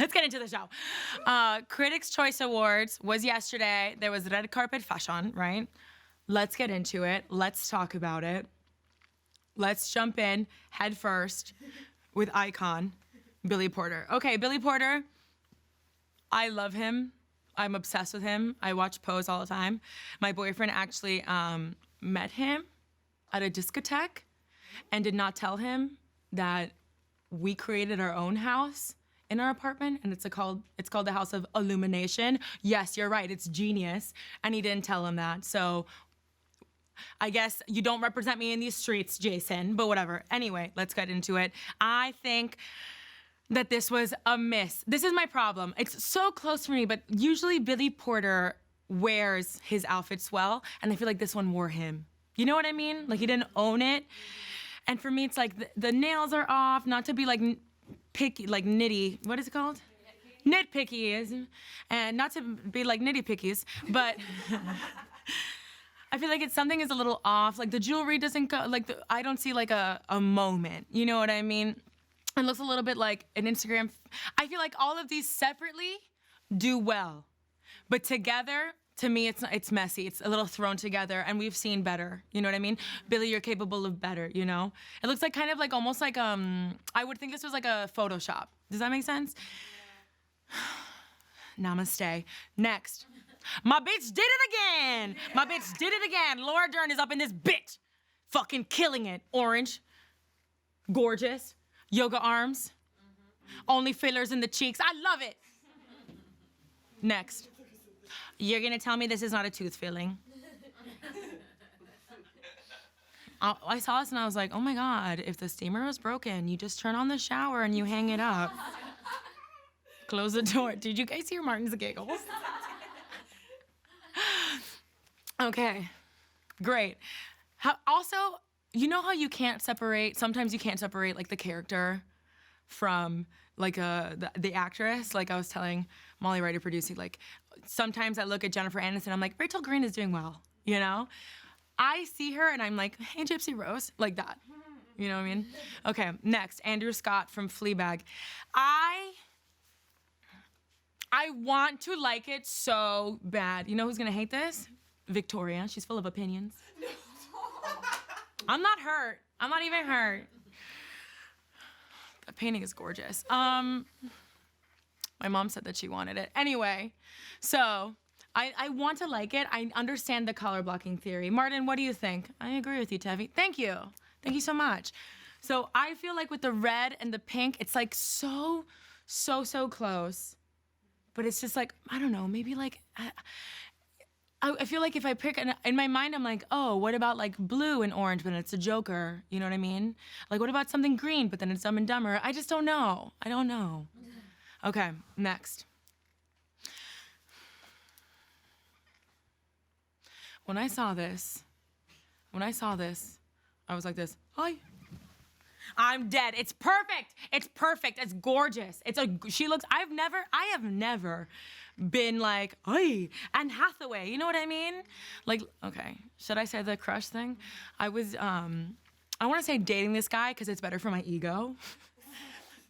let's get into the show. Critics' Choice Awards was yesterday. There was red carpet fashion, right? Let's get into it. Let's talk about it. Let's jump in head first with icon Billy Porter. Okay, Billy Porter, I love him. I'm obsessed with him. I watch Pose all the time. My boyfriend actually met him at a discotheque and did not tell him that we created our own house in our apartment, and it's called the House of Illumination. Yes, you're right, it's genius. And he didn't tell him that. So I guess you don't represent me in these streets, Jason, but whatever. Anyway, let's get into it. I think that this was a miss. This is my problem. It's so close for me, but usually Billy Porter wears his outfits well, and I feel like this one wore him. You know what I mean? Like, he didn't own it. And for me, it's like the nails are off, not to be like picky, like nitty, what is it called? Nitpicky, and not to be like nitty pickies, but I feel like something is a little off. Like the jewelry doesn't go, like I don't see like a moment, you know what I mean? It looks a little bit like an Instagram. I feel like all of these separately do well, but together, to me, it's messy. It's a little thrown together, and we've seen better. You know what I mean? Billy, you're capable of better, you know? It looks like kind of like almost like, I would think this was like a Photoshop. Does that make sense? Namaste. Next. My bitch did it again. My bitch did it again. Laura Dern is up in this bitch. Fucking killing it. Orange. Gorgeous. Yoga arms. Only fillers in the cheeks. I love it. Next. You're gonna tell me this is not a tooth filling? I saw this and I was like, oh my God, if the steamer was broken, you just turn on the shower and you hang it up. Close the door. Did you guys hear Martin's giggles? Okay, great. Also, you know how you can't separate, sometimes you can't separate like the character from like the actress? Like I was telling Molly Ryder producing, like sometimes I look at Jennifer Aniston, I'm like, Rachel Green is doing well, you know? I see her and I'm like, hey, Gypsy Rose, like that. You know what I mean? Okay, next, Andrew Scott from Fleabag. I want to like it so bad. You know who's gonna hate this? Victoria, she's full of opinions. I'm not hurt, I'm not even hurt. The painting is gorgeous. My mom said that she wanted it. Anyway, so I want to like it. I understand the color blocking theory. Martin, what do you think? I agree with you, Tefi. Thank you. Thank you so much. So I feel like with the red and the pink, it's like so close. But it's just like, I don't know, maybe like, I feel like if I pick, in my mind, I'm like, oh, what about like blue and orange, but it's a Joker, you know what I mean? Like, what about something green, but then it's Dumb and Dumber? I just don't know. I don't know. Okay, next. When I saw this, I was like this, hi. I'm dead. It's perfect. It's perfect. It's gorgeous. I have never been like, hey, Anne Hathaway. You know what I mean? Like, okay, should I say the crush thing? I was, I want to say dating this guy because it's better for my ego.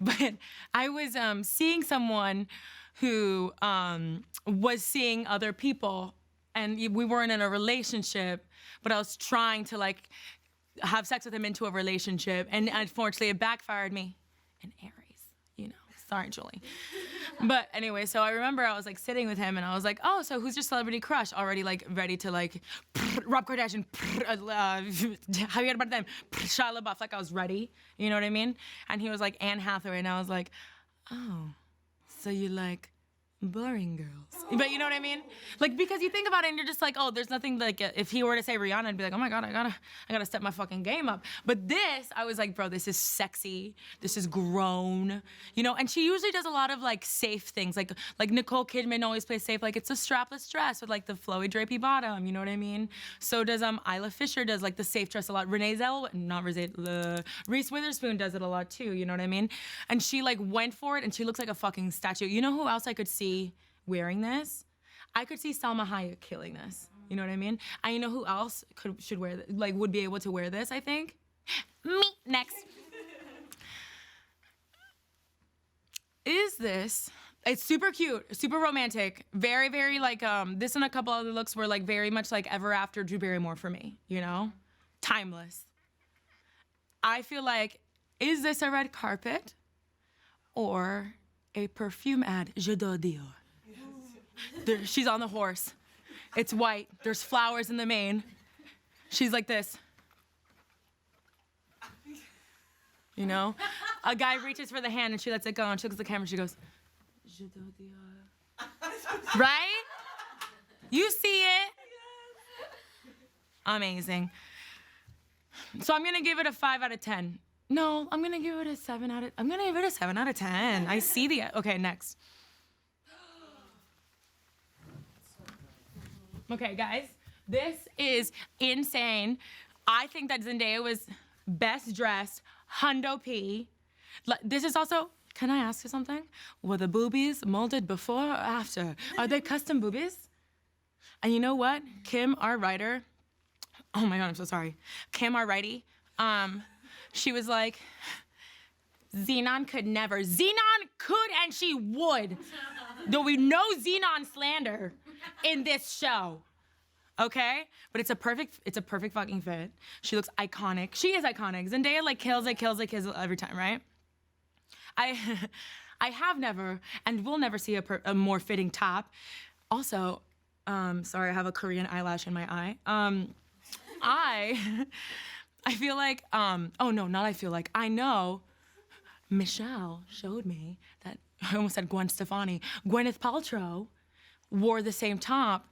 But I was seeing someone who was seeing other people, and we weren't in a relationship, but I was trying to like have sex with him into a relationship, and unfortunately it backfired me. An Aries, you know. Sorry, Julie. But anyway, so I remember I was like sitting with him and I was like, oh, so who's your celebrity crush? Already like ready to like, Rob Kardashian, how you heard about them? Shia LaBeouf, like I was ready, you know what I mean? And he was like, Anne Hathaway, and I was like, oh, so you like boring girls. But you know what I mean? Like, because you think about it and you're just like, oh, there's nothing like, if he were to say Rihanna, I'd be like, oh my God, I gotta step my fucking game up. But this, I was like, bro, this is sexy. This is grown, you know? And she usually does a lot of like safe things. Like Nicole Kidman always plays safe. Like it's a strapless dress with like the flowy drapey bottom, you know what I mean? So does Isla Fisher does like the safe dress a lot. Reese Witherspoon does it a lot too, you know what I mean? And she like went for it and she looks like a fucking statue. You know who else I could see wearing this? I could see Salma Hayek killing this. You know what I mean? And you know who else should wear this, like would be able to wear this, I think? Me. Next. Is this It's super cute, super romantic, very, very like this and a couple other looks were like very much like Ever After Drew Barrymore for me, you know? Timeless. I feel like, is this a red carpet or a perfume ad? J'adore Dior. She's on the horse. It's white. There's flowers in the mane. She's like this. You know? A guy reaches for the hand and she lets it go and she looks at the camera and she goes, J'adore Dior. Right? You see it? Amazing. So I'm gonna give it a 5 out of 10. No, I'm gonna give it a 7 out of 10. I see the, okay, next. Okay, guys, this is insane. I think that Zendaya was best dressed, hundo P. This is also, can I ask you something? Were the boobies molded before or after? Are they custom boobies? And you know what? Kim, our writer, oh my God, I'm so sorry. Kim, our righty, she was like, Xenon could never. Xenon could and she would. There'll be no Xenon slander in this show. Okay? But it's a perfect fucking fit. She looks iconic. She is iconic. Zendaya like kills it every time, right? I have never and will never see a more fitting top. Also, sorry, I have a Korean eyelash in my eye. I feel like, oh no, not I feel like, I know Michelle showed me that, I almost said Gwen Stefani, Gwyneth Paltrow wore the same top.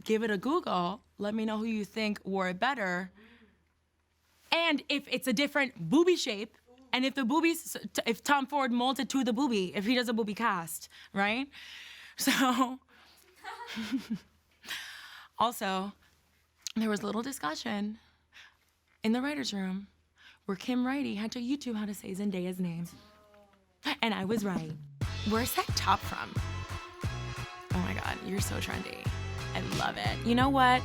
Give it a Google. Let me know who you think wore it better. And if it's a different boobie shape, and if the boobies, if Tom Ford molded to the boobie, if he does a boobie cast, right? So, also, there was a little discussion in the writer's room where Kim Righty had to YouTube how to say Zendaya's name. And I was right. Where's that top from? Oh my God, you're so trendy. I love it. You know what?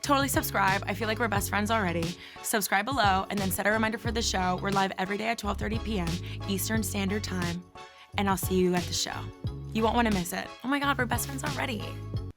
Totally subscribe. I feel like we're best friends already. Subscribe below and then set a reminder for the show. We're live every day at 12:30 p.m. Eastern Standard Time. And I'll see you at the show. You won't want to miss it. Oh my God, we're best friends already.